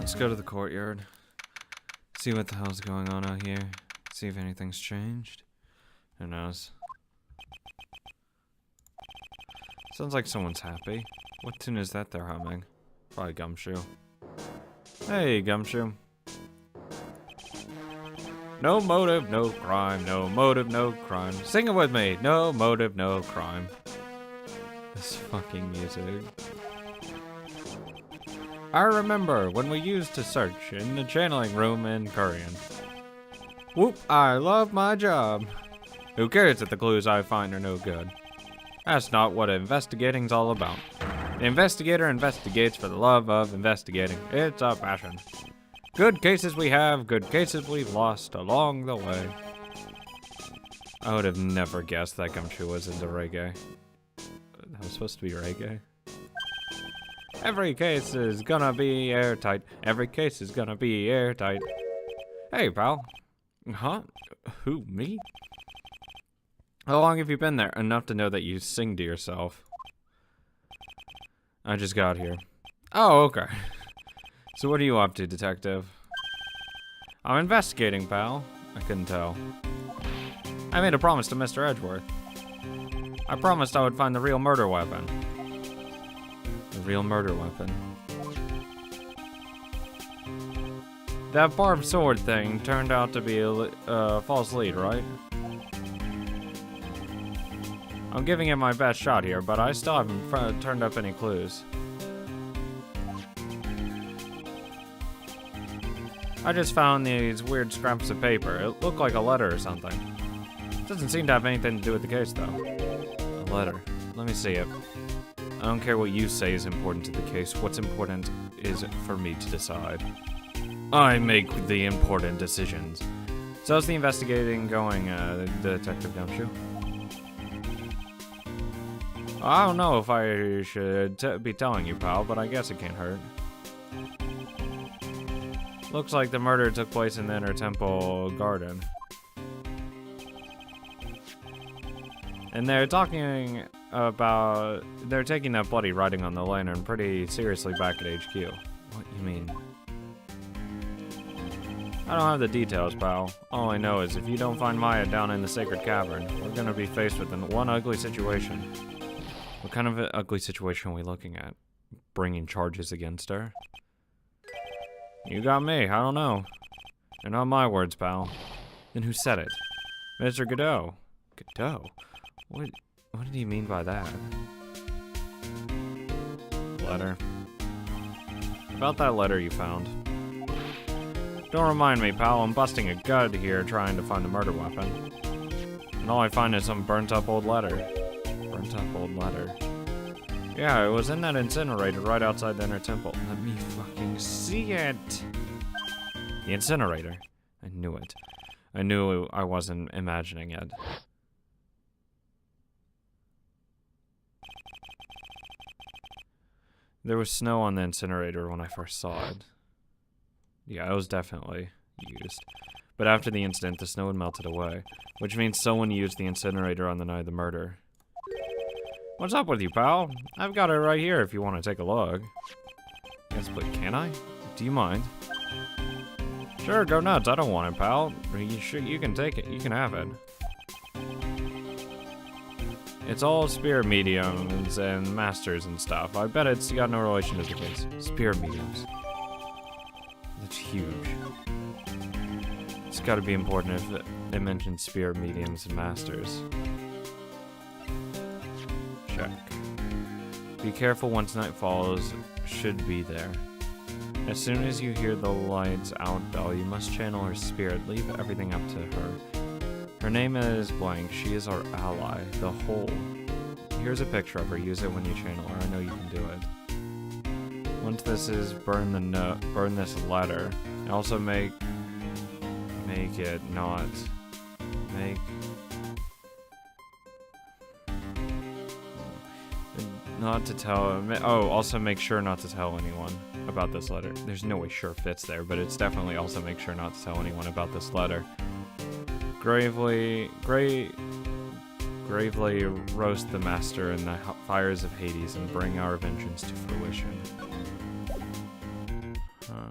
Let's go to the courtyard. See what the hell's going on out here. See if anything's changed. Who knows? Sounds like someone's happy. What tune is that they're humming? Probably Gumshoe. Hey, Gumshoe. No motive, no crime. No motive, no crime. Sing it with me. No motive, no crime. This fucking music. I remember when we used to search in the channeling room in Korean. Whoop, I love my job. Who cares if the clues I find are no good? That's not what investigating's all about. The investigator investigates for the love of investigating. It's a passion. Good cases we have, good cases we've lost along the way. I would have never guessed that Gumshoe was into reggae. That was supposed to be reggae. Every case is gonna be airtight. Every case is gonna be airtight. Hey, pal. Huh? Who, me? How long have you been there? Enough to know that you sing to yourself. I just got here. Oh, okay. So what are you up to, detective? I'm investigating, pal. I couldn't tell. I made a promise to Mr. Edgeworth. I promised I would find the real murder weapon. The real murder weapon. That barbed sword thing turned out to be a false lead, right? I'm giving it my best shot here, but I still haven't turned up any clues. I just found these weird scraps of paper. It looked like a letter or something. It doesn't seem to have anything to do with the case, though. A letter. Let me see it. I don't care what you say is important to the case. What's important is for me to decide. I make the important decisions. So how's the investigating going, Detective Gumshoe? I don't know if I should be telling you, pal, but I guess it can't hurt. Looks like the murder took place in the Inner Temple Garden. And they're talking about... They're taking that bloody writing on the lantern pretty seriously back at HQ. What you mean? I don't have the details, pal. All I know is if you don't find Maya down in the Sacred Cavern, we're gonna be faced with one ugly situation. What kind of an ugly situation are we looking at? Bringing charges against her? You got me, I don't know. They're not my words, pal. Then who said it? Mr. Godot. Godot? What did he mean by that? Letter. About that letter you found. Don't remind me, pal, I'm busting a gut here trying to find the murder weapon. And all I find is some burnt up old letter. Burnt up old letter. Yeah, it was in that incinerator right outside the Inner Temple. Let me fucking see it! The incinerator. I knew it. I knew I wasn't imagining it. There was snow on the incinerator when I first saw it. Yeah, it was definitely used. But after the incident, the snow had melted away, which means someone used the incinerator on the night of the murder. What's up with you, pal? I've got it right here if you want to take a look. Yes, but can I? Do you mind? Sure, go nuts. I don't want it, pal. You can take it. You can have it. It's all spirit mediums and masters and stuff. I bet it's got no relation to the case. Spirit mediums. That's huge. It's gotta be important if it mentions spirit mediums and masters. Check. Be careful once night falls. Should be there. As soon as you hear the lights out bell, you must channel her spirit. Leave everything up to her. Her name is blank. She is our ally. The whole. Here's a picture of her. Use it when you channel her. I know you can do it. Once this is, burn the note. Burn this letter. And also make it not. Not to tell. Oh, also make sure not to tell anyone about this letter. There's no way sure fits there, but it's definitely also make sure not to tell anyone about this letter. Gravely roast the master in the fires of Hades and bring our vengeance to fruition. Huh.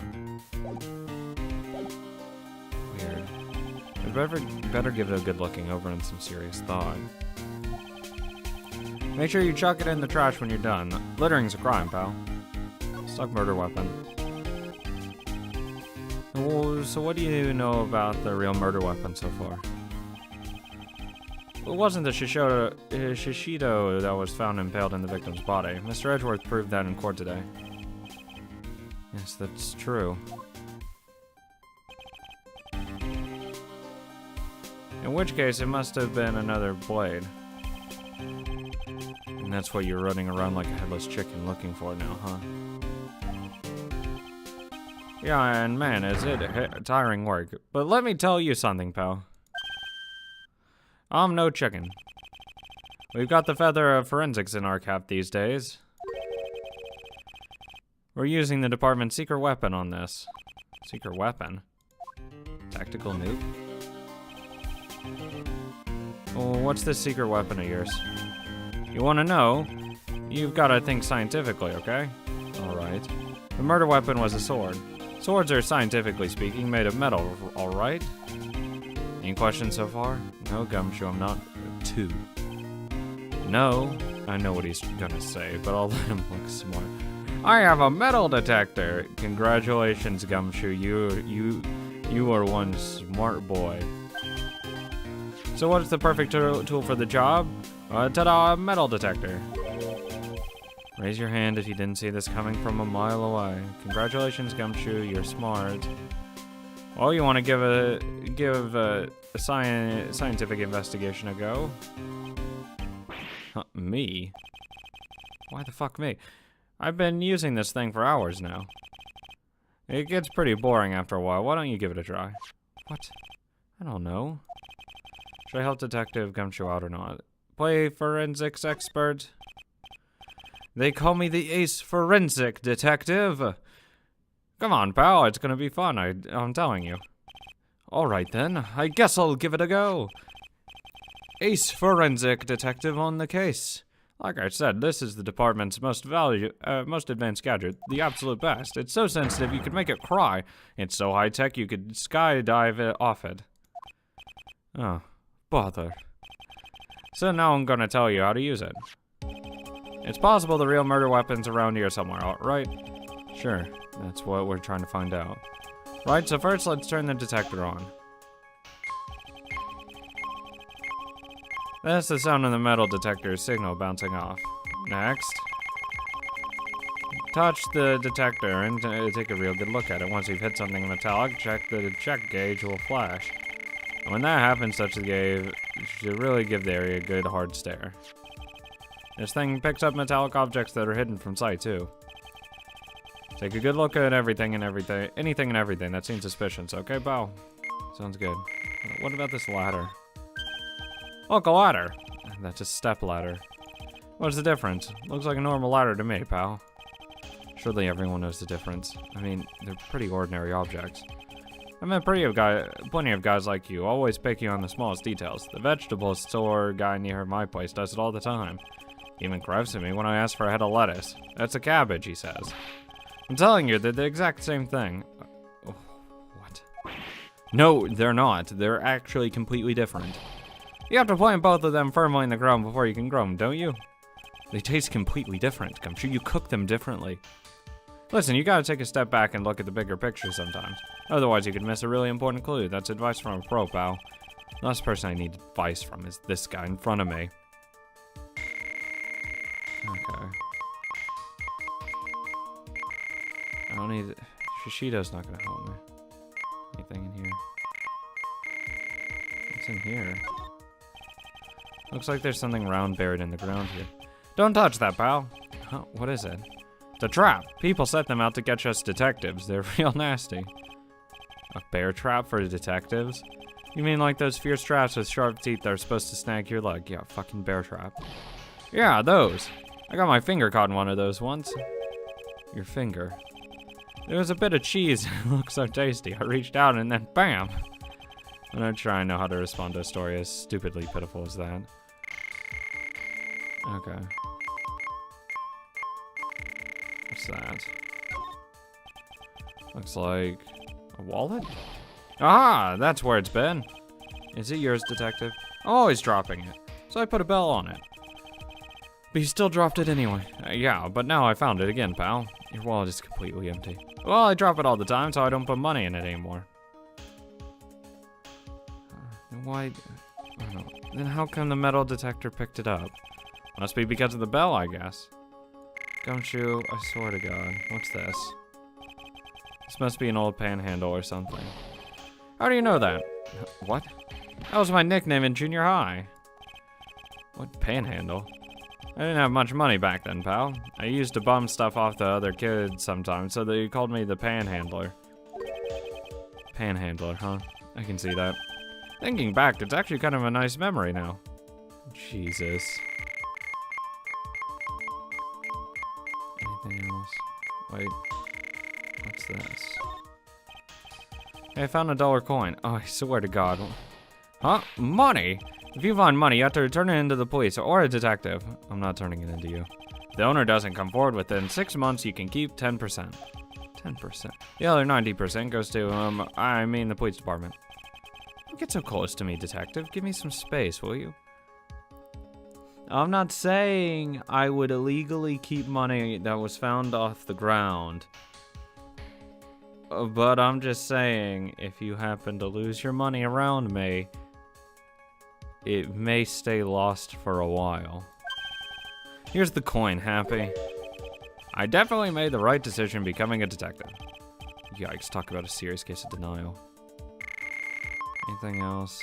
better give it a good looking over and some serious thought. Make sure you chuck it in the trash when you're done. Littering's a crime, pal. Stuck murder weapon. So what do you know about the real murder weapon so far? It wasn't the Shishido that was found impaled in the victim's body. Mr. Edgeworth proved that in court today. Yes, that's true. In which case, it must have been another blade. And that's what you're running around like a headless chicken looking for now, huh? Yeah, and man, is it tiring work. But let me tell you something, pal. I'm no chicken. We've got the feather of forensics in our cap these days. We're using the department's secret weapon on this. Secret weapon? Tactical nuke? Oh, what's this secret weapon of yours? You want to know? You've got to think scientifically, okay? Alright. The murder weapon was a sword. Swords are, scientifically speaking, made of metal, alright? Any questions so far? No, Gumshoe, I'm not. 2. No. I know what he's gonna say, but I'll let him look smart. I have a metal detector! Congratulations, Gumshoe. You are one smart boy. So what's the perfect tool for the job? Ta-da, metal detector. Raise your hand if you didn't see this coming from a mile away. Congratulations, Gumshoe, you're smart. Well, you want to give a scientific investigation a go? Me? Why the fuck me? I've been using this thing for hours now. It gets pretty boring after a while. Why don't you give it a try? What? I don't know. Should I help Detective Gumshoe out or not? Play forensics expert. They call me the ace forensic detective. Come on, pal, it's gonna be fun, I'm telling you. Alright then, I guess I'll give it a go. Ace forensic detective on the case. Like I said, this is the department's most advanced gadget, the absolute best. It's so sensitive you could make it cry. It's so high-tech you could skydive it off it. Oh, bother. So now I'm gonna tell you how to use it. It's possible the real murder weapon's around here somewhere, right? Sure, that's what we're trying to find out. Right, so first let's turn the detector on. That's the sound of the metal detector's signal bouncing off. Next. Touch the detector and take a real good look at it. Once you've hit something metallic, the check gauge will flash. And when that happens, touch the gauge should really give the area a good hard stare. This thing picks up metallic objects that are hidden from sight, too. Take a good look at anything and everything that seems suspicious, okay, pal? Sounds good. What about this ladder? Look, a ladder! That's a step ladder. What's the difference? Looks like a normal ladder to me, pal. Surely everyone knows the difference. I mean, they're pretty ordinary objects. I met plenty of guys like you, always picking on the smallest details. The vegetable store guy near my place does it all the time. He even corrects me when I ask for a head of lettuce. That's a cabbage, he says. I'm telling you, they're the exact same thing. What? No, they're not. They're actually completely different. You have to plant both of them firmly in the ground before you can grow them, don't you? They taste completely different. I'm sure you cook them differently. Listen, you gotta take a step back and look at the bigger picture sometimes. Otherwise, you could miss a really important clue. That's advice from a pro, pal. The last person I need advice from is this guy in front of me. Okay. I don't need... Shishido's not gonna help me. Anything in here? What's in here? Looks like there's something round buried in the ground here. Don't touch that, pal. Huh, what is it? It's a trap. People set them out to catch us detectives. They're real nasty. A bear trap for detectives? You mean like those fierce traps with sharp teeth that are supposed to snag your leg? Yeah, fucking bear trap. Yeah, those. I got my finger caught in one of those once. Your finger. There was a bit of cheese. It looked so tasty. I reached out and then BAM! I'm not sure I know how to respond to a story as stupidly pitiful as that. Okay. What's that? Looks like a wallet? Ah, that's where it's been. Is it yours, detective? I'm always dropping it, so I put a bell on it. But you still dropped it anyway. Yeah, but now I found it again, pal. Your wallet is completely empty. Well, I drop it all the time, so I don't put money in it anymore. Then why... I don't know. Then how come the metal detector picked it up? Must be because of the bell, I guess. Gumshoe, I swear to God. What's this? This must be an old panhandle or something. How do you know that? What? That was my nickname in junior high. What panhandle? I didn't have much money back then, pal. I used to bum stuff off the other kids sometimes, so they called me the panhandler. Panhandler, huh? I can see that. Thinking back, it's actually kind of a nice memory now. Jesus. Anything else? Wait. What's this? Hey, I found a $1 coin. Oh, I swear to God. Huh? Money? If you find money, you have to return it into the police or a detective. I'm not turning it into you. If the owner doesn't come forward within 6 months, you can keep 10%. 10%. The other 90% goes to, the police department. Don't get so close to me, detective. Give me some space, will you? I'm not saying I would illegally keep money that was found off the ground. But I'm just saying, if you happen to lose your money around me, it may stay lost for a while. Here's the coin, Happy. I definitely made the right decision becoming a detective. Yikes, talk about a serious case of denial. Anything else?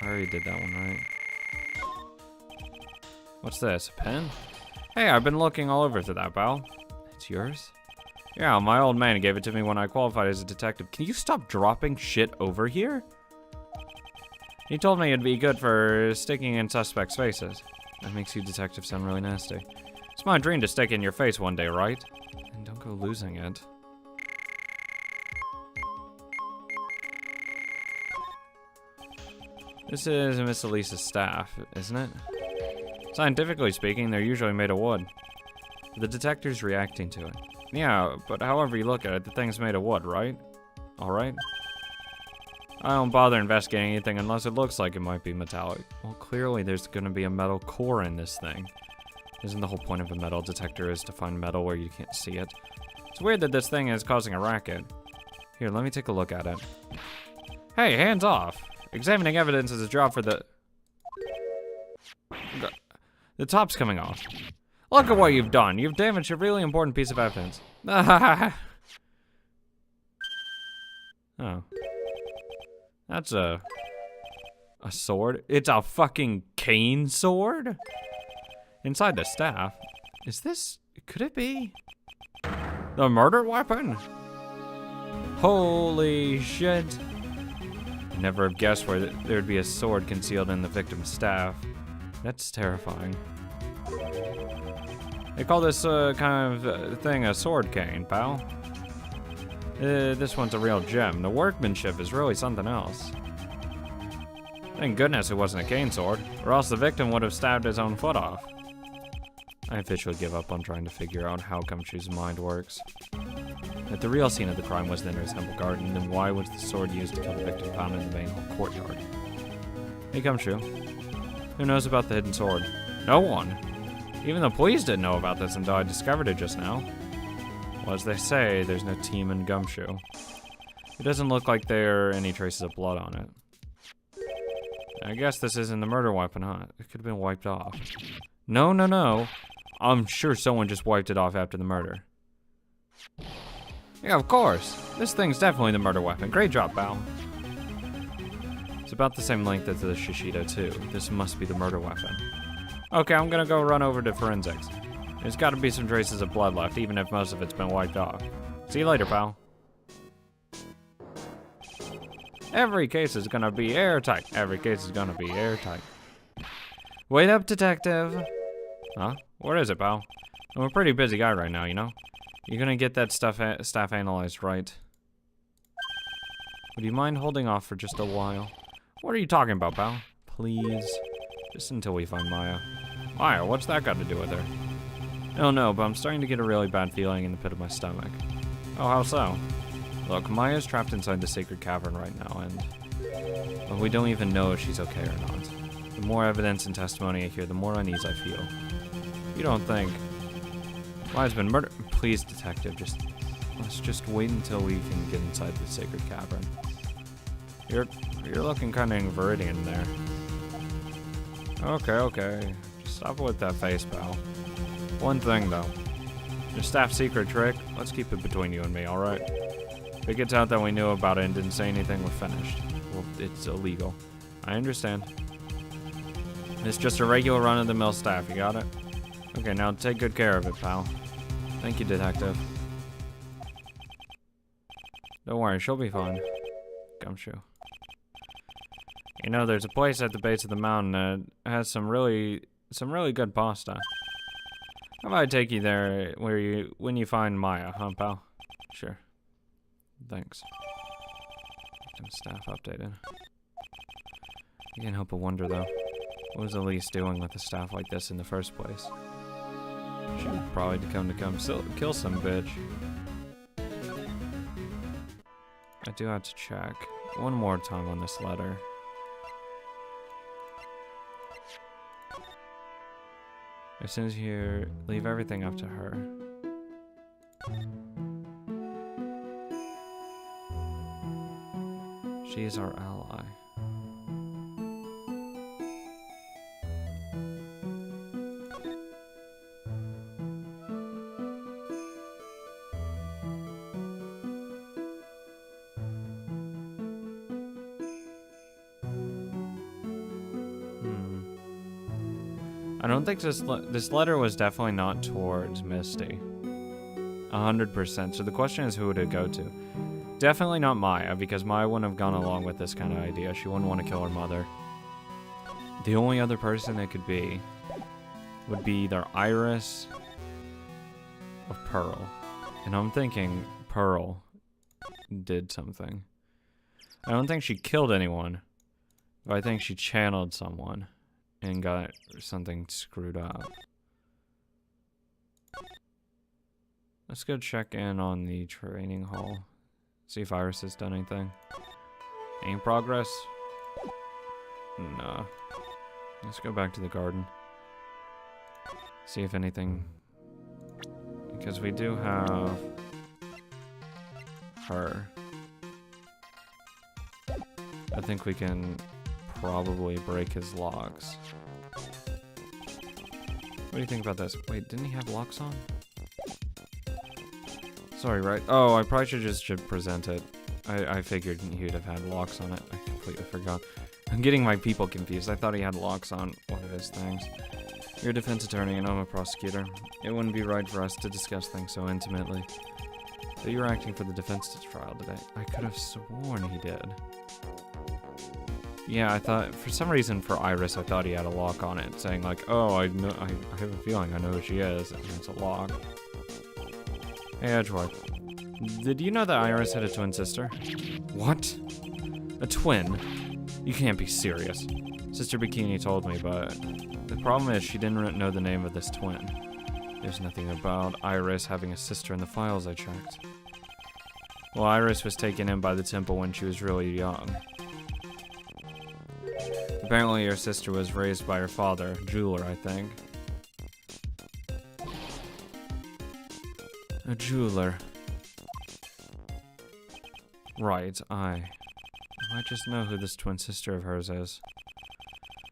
I already did that one, right? What's this, a pen? Hey, I've been looking all over for that, pal. It's yours? Yeah, my old man gave it to me when I qualified as a detective. Can you stop dropping shit over here? He told me it'd be good for sticking in suspects' faces. That makes you detective sound really nasty. It's my dream to stick in your face one day, right? And don't go losing it. This is Miss Elisa's staff, isn't it? Scientifically speaking, they're usually made of wood. The detective's reacting to it. Yeah, but however you look at it, the thing's made of wood, right? Alright? I don't bother investigating anything unless it looks like it might be metallic. Well, clearly there's gonna be a metal core in this thing. Isn't the whole point of a metal detector is to find metal where you can't see it? It's weird that this thing is causing a racket. Here, let me take a look at it. Hey, hands off! Examining evidence is a job for the... The top's coming off. Look at what you've done. You've damaged a really important piece of evidence. Oh. That's a sword? It's a fucking cane sword? Inside the staff. Is this... Could it be... the murder weapon? Holy shit. Never have guessed where there'd be a sword concealed in the victim's staff. That's terrifying. They call this kind of thing a sword cane, pal. This one's a real gem. The workmanship is really something else. Thank goodness it wasn't a cane sword, or else the victim would have stabbed his own foot off. I officially give up on trying to figure out how Gumshoe's mind works. If the real scene of the crime was the inner temple garden, then why was the sword used to kill the victim found in the main courtyard? Hey, Gumshoe. Who knows about the hidden sword? No one. Even the police didn't know about this until I discovered it just now. Well, as they say, there's no team in Gumshoe. It doesn't look like there are any traces of blood on it. I guess this isn't the murder weapon, huh? It could have been wiped off. No, no, no. I'm sure someone just wiped it off after the murder. Yeah, of course. This thing's definitely the murder weapon. Great job, pal. It's about the same length as the Shishito, too. This must be the murder weapon. Okay, I'm gonna go run over to forensics. There's gotta be some traces of blood left, even if most of it's been wiped off. See you later, pal. Every case is gonna be airtight. Every case is gonna be airtight. Wait up, detective. Huh? What is it, pal? I'm a pretty busy guy right now, you know? You're gonna get that staff analyzed, right? Would you mind holding off for just a while? What are you talking about, pal? Please. Just until we find Maya. Maya, what's that got to do with her? I don't know, but I'm starting to get a really bad feeling in the pit of my stomach. Oh, how so? Look, Maya's trapped inside the sacred cavern right now, and But we don't even know if she's okay or not. The more evidence and testimony I hear, the more unease I feel. You don't think Maya's been murdered? Please, detective, let's just wait until we can get inside the sacred cavern. You're looking kind of inverted in there. Okay. Stop with that face, pal. One thing, though. Your staff secret trick, let's keep it between you and me, alright? If it gets out that we knew about it and didn't say anything, we're finished. Well, it's illegal. I understand. It's just a regular run-of-the-mill staff, you got it? Okay, now take good care of it, pal. Thank you, detective. Don't worry, she'll be fine. Gumshoe. You know, there's a place at the base of the mountain that has some really good pasta. How about I take you there when you find Maya, huh, pal? Sure. Thanks. Staff updated. You can't help but wonder, though. What was Elise doing with a staff like this in the first place? She would probably come kill some bitch. I do have to check one more time on this letter. It says here, leave everything up to her. She is our ally. I don't think this letter was definitely not towards Misty. 100%. So the question is, who would it go to? Definitely not Maya, because Maya wouldn't have gone along with this kind of idea. She wouldn't want to kill her mother. The only other person it could be would be either Iris or Pearl. And I'm thinking Pearl did something. I don't think she killed anyone, but I think she channeled someone and got something screwed up. Let's go check in on the training hall. See if Iris has done anything. Any progress? Nah. Let's go back to the garden. See if anything... Because we do have... her. I think we can probably break his locks. What do you think about this? Wait, didn't he have locks on? Sorry, right? Oh, I probably should present it. I figured he'd have had locks on it. I completely forgot. I'm getting my people confused. I thought he had locks on one of his things. You're a defense attorney and I'm a prosecutor. It wouldn't be right for us to discuss things so intimately. But you were acting for the defense trial today. I could have sworn he did. Yeah, I thought, for some reason for Iris, I thought he had a lock on it, saying like, oh, I have a feeling I know who she is, and it's a lock. Hey, Edgeworth. Did you know that Iris had a twin sister? What? A twin? You can't be serious. Sister Bikini told me, but the problem is she didn't know the name of this twin. There's nothing about Iris having a sister in the files I checked. Well, Iris was taken in by the temple when she was really young. Apparently her sister was raised by her father, jeweler, I think. A jeweler. Right, I might just know who this twin sister of hers is.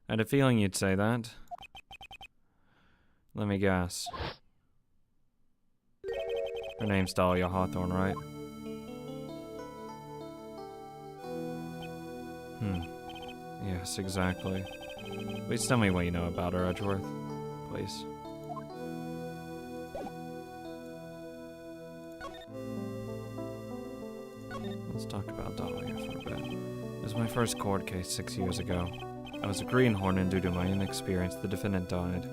I had a feeling you'd say that. Let me guess. Her name's Dahlia Hawthorne, right? Yes, exactly. Please tell me what you know about her, Edgeworth. Please. Let's talk about Dahlia for a bit. It was my first court case 6 years ago. I was a greenhorn, and due to my inexperience, the defendant died.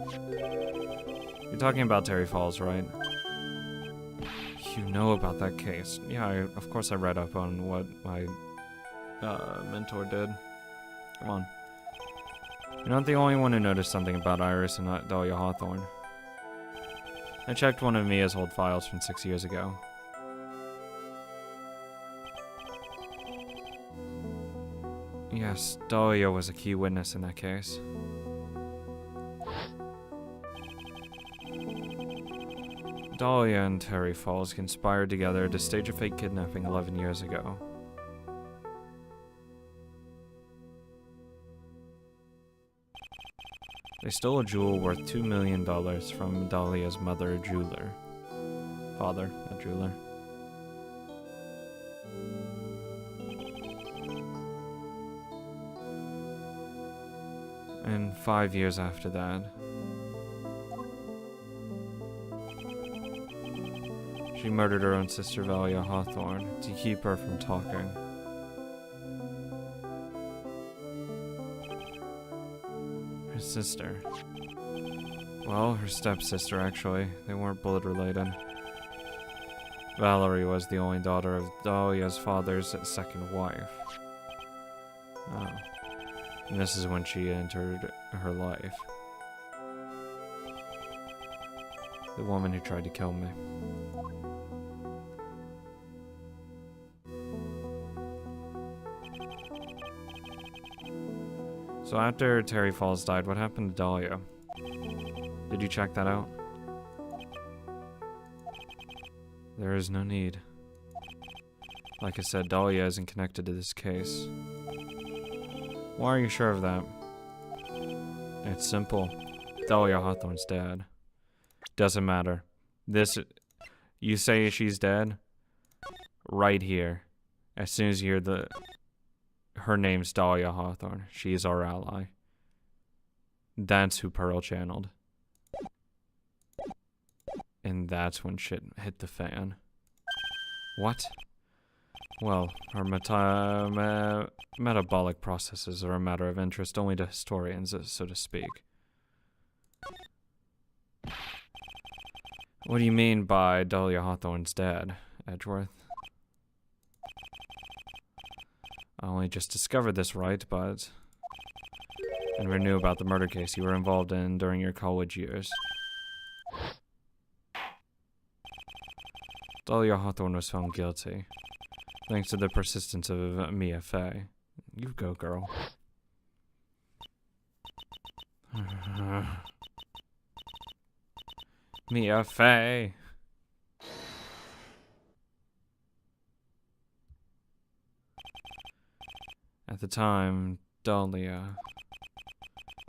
You're talking about Terry Falls, right? You know about that case. Yeah, of course I read up on what my mentor did. Come on. You're not the only one who noticed something about Iris and not Dahlia Hawthorne. I checked one of Mia's old files from 6 years ago. Yes, Dahlia was a key witness in that case. Dahlia and Terry Falls conspired together to stage a fake kidnapping 11 years ago. They stole a jewel worth $2 million from Dahlia's mother, jeweler. Father, a jeweler. And 5 years after that, she murdered her own sister, Valia Hawthorne, to keep her from talking. Her sister. Well, her stepsister, actually. They weren't blood related. Valerie was the only daughter of Dahlia's father's second wife. Oh. And this is when she entered her life. The woman who tried to kill me. So after Terry Falls died, what happened to Dahlia? Did you check that out? There is no need. Like I said, Dahlia isn't connected to this case. Why are you sure of that? It's simple. Dahlia Hawthorne's dead. Doesn't matter. You say she's dead? Right here. As soon as you hear her name's Dahlia Hawthorne. She is our ally. That's who Pearl channeled. And that's when shit hit the fan. What? Well, her metabolic processes are a matter of interest only to historians, so to speak. What do you mean by Dahlia Hawthorne's dead, Edgeworth? I only just discovered this, right, but I never knew about the murder case you were involved in during your college years. Dahlia Hawthorne was found guilty, thanks to the persistence of Mia Fey. You go, girl. Mia Fey! At the time, Dahlia...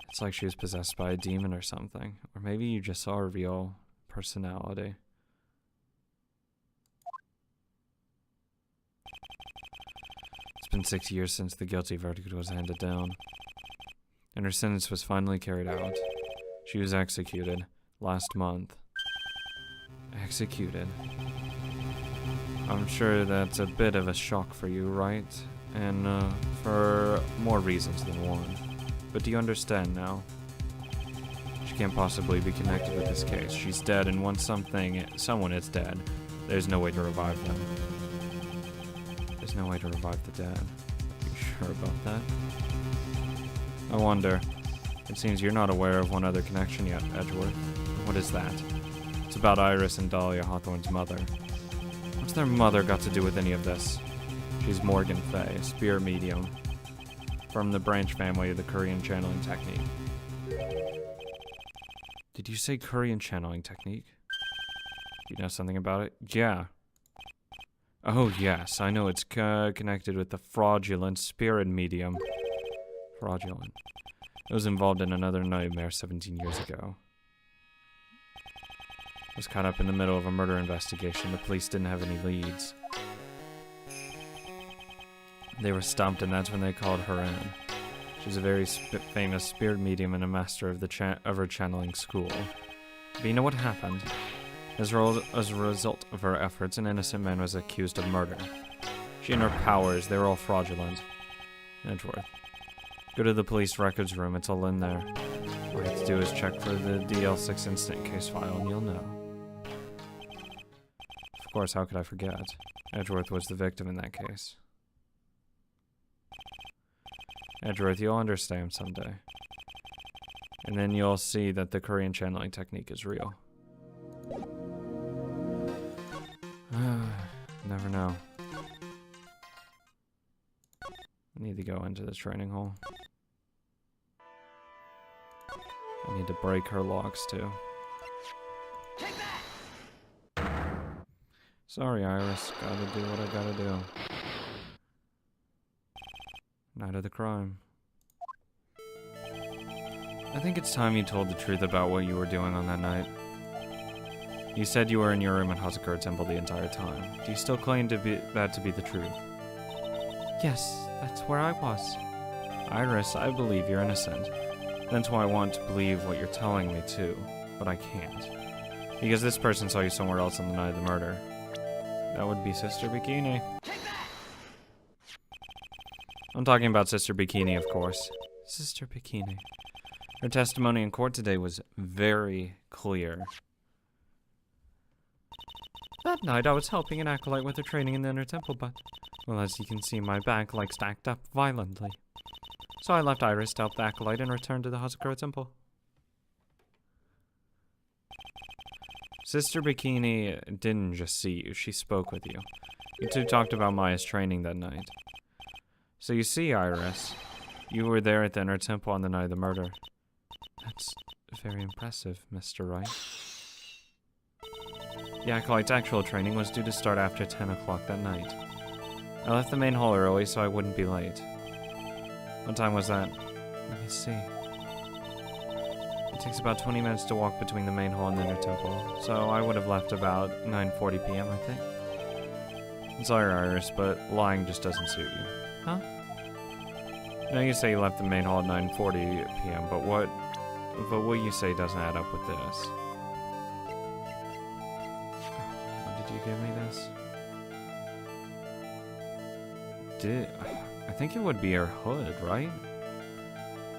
It's like she was possessed by a demon or something. Or maybe you just saw her real personality. It's been 6 years since the guilty verdict was handed down, and her sentence was finally carried out. She was executed last month. Executed? I'm sure that's a bit of a shock for you, right? And for more reasons than one. But do you understand now? She can't possibly be connected with this case. She's dead, and once someone is dead, there's no way to revive them. There's no way to revive the dead. Are you sure about that? I wonder. It seems you're not aware of one other connection yet, Edgeworth. What is that? It's about Iris and Dahlia Hawthorne's mother. What's their mother got to do with any of this? She's Morgan Fey, a spirit medium from the branch family of the Korean channeling technique. Did you say Korean channeling technique? You know something about it? Yeah. Oh yes, I know it's connected with the fraudulent spirit medium. Fraudulent. It was involved in another nightmare 17 years ago. It was caught up in the middle of a murder investigation. The police didn't have any leads. They were stumped, and that's when they called her in. She's a very famous spirit medium and a master of her channeling school. But you know what happened? As a result of her efforts, an innocent man was accused of murder. She and her powers, they were all fraudulent. Edgeworth. Go to the police records room, it's all in there. All you have to do is check for the DL6 incident case file, and you'll know. Of course, how could I forget? Edgeworth was the victim in that case. Edgeworth, you'll understand someday. And then you'll see that the Korean channeling technique is real. Never know. I need to go into the training hall. I need to break her locks too. Sorry, Iris. Gotta do what I gotta do. Night of the crime. I think it's time you told the truth about what you were doing on that night. You said you were in your room at Hazakura Temple the entire time. Do you still claim that to be the truth? Yes, that's where I was. Iris, I believe you're innocent. That's why I want to believe what you're telling me too, but I can't. Because this person saw you somewhere else on the night of the murder. That would be Sister Bikini. I'm talking about Sister Bikini, of course. Sister Bikini. Her testimony in court today was very clear. That night I was helping an acolyte with her training in the inner temple, but, well, as you can see, my back stacked up violently. So I left Iris to help the acolyte and returned to the Hazakura Temple. Sister Bikini didn't just see you, she spoke with you. You two talked about Maya's training that night. So you see, Iris, you were there at the inner temple on the night of the murder. That's very impressive, Mr. Wright. The acolyte's actual training was due to start after 10 o'clock that night. I left the main hall early so I wouldn't be late. What time was that? Let me see. It takes about 20 minutes to walk between the main hall and the inner temple, so I would have left about 9:40 p.m., I think. I'm sorry, Iris, but lying just doesn't suit you. Huh? No, you say you left the main hall at 9:40 p.m., but what you say doesn't add up with this. When did you give me this? I think it would be her hood, right?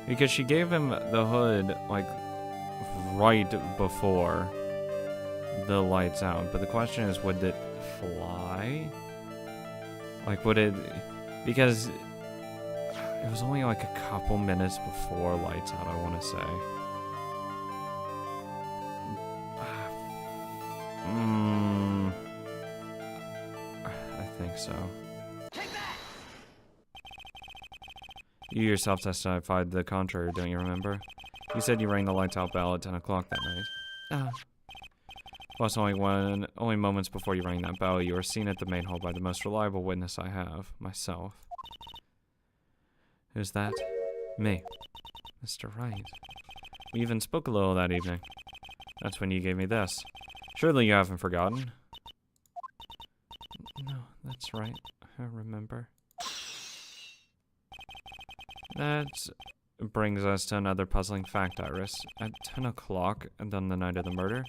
Because she gave him the hood, like, right before the lights out. But the question is, would it fly? Like, would it... Because it was only like a couple minutes before lights out, I want to say. I think so. You yourself testified the contrary, don't you remember? You said you rang the lights out bell at 10 o'clock that night. Plus, only moments before you rang that bell, you were seen at the main hall by the most reliable witness I have, myself. Who's that? Me. Mr. Wright. We even spoke a little that evening. That's when you gave me this. Surely you haven't forgotten? No, that's right. I remember. That brings us to another puzzling fact, Iris. At 10 o'clock, and on the night of the murder,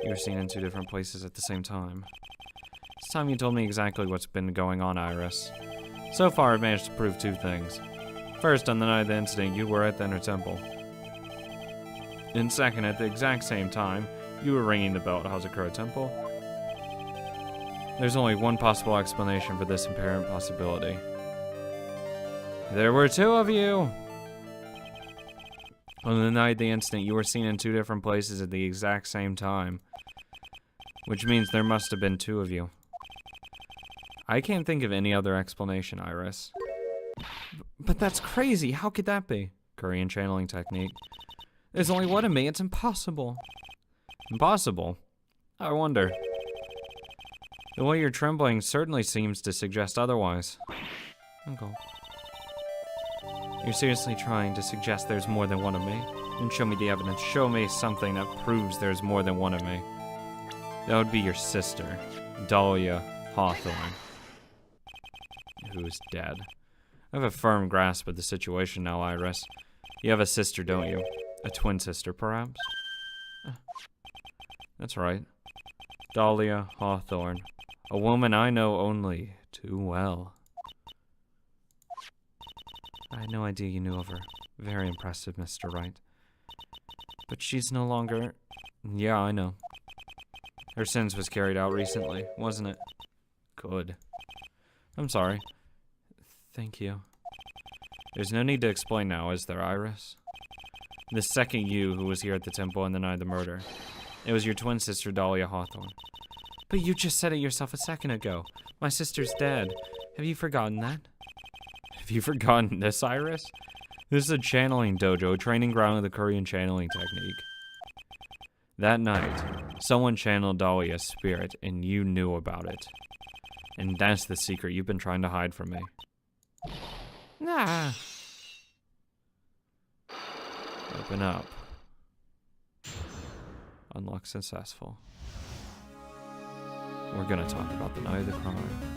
you were seen in two different places at the same time. This time you told me exactly what's been going on, Iris. So far, I've managed to prove two things. First, on the night of the incident, you were at the inner temple. And second, at the exact same time, you were ringing the bell at Hazakura Temple. There's only one possible explanation for this apparent possibility. There were two of you! On the night of the incident, you were seen in two different places at the exact same time. Which means there must have been two of you. I can't think of any other explanation, Iris. But that's crazy! How could that be? Korean channeling technique. There's only one of me, it's impossible. Impossible? I wonder. The way you're trembling certainly seems to suggest otherwise. Uncle. You're seriously trying to suggest there's more than one of me? Then show me the evidence. Show me something that proves there's more than one of me. That would be your sister, Dahlia Hawthorne, who is dead. I have a firm grasp of the situation now, Iris. You have a sister, don't you? A twin sister, perhaps? That's right. Dahlia Hawthorne. A woman I know only too well. I had no idea you knew of her. Very impressive, Mr. Wright. But she's no longer... Yeah, I know. Her sentence was carried out recently, wasn't it? Good. I'm sorry. Thank you. There's no need to explain now, is there, Iris? The second you who was here at the temple on the night of the murder. It was your twin sister, Dahlia Hawthorne. But you just said it yourself a second ago. My sister's dead. Have you forgotten that? Have you forgotten this, Iris? This is a channeling dojo, a training ground of the Korean channeling technique. That night, someone channeled Dahlia's spirit, and you knew about it. And that's the secret you've been trying to hide from me. Nah. Open up. Unlock successful. We're gonna talk about the night of the crime.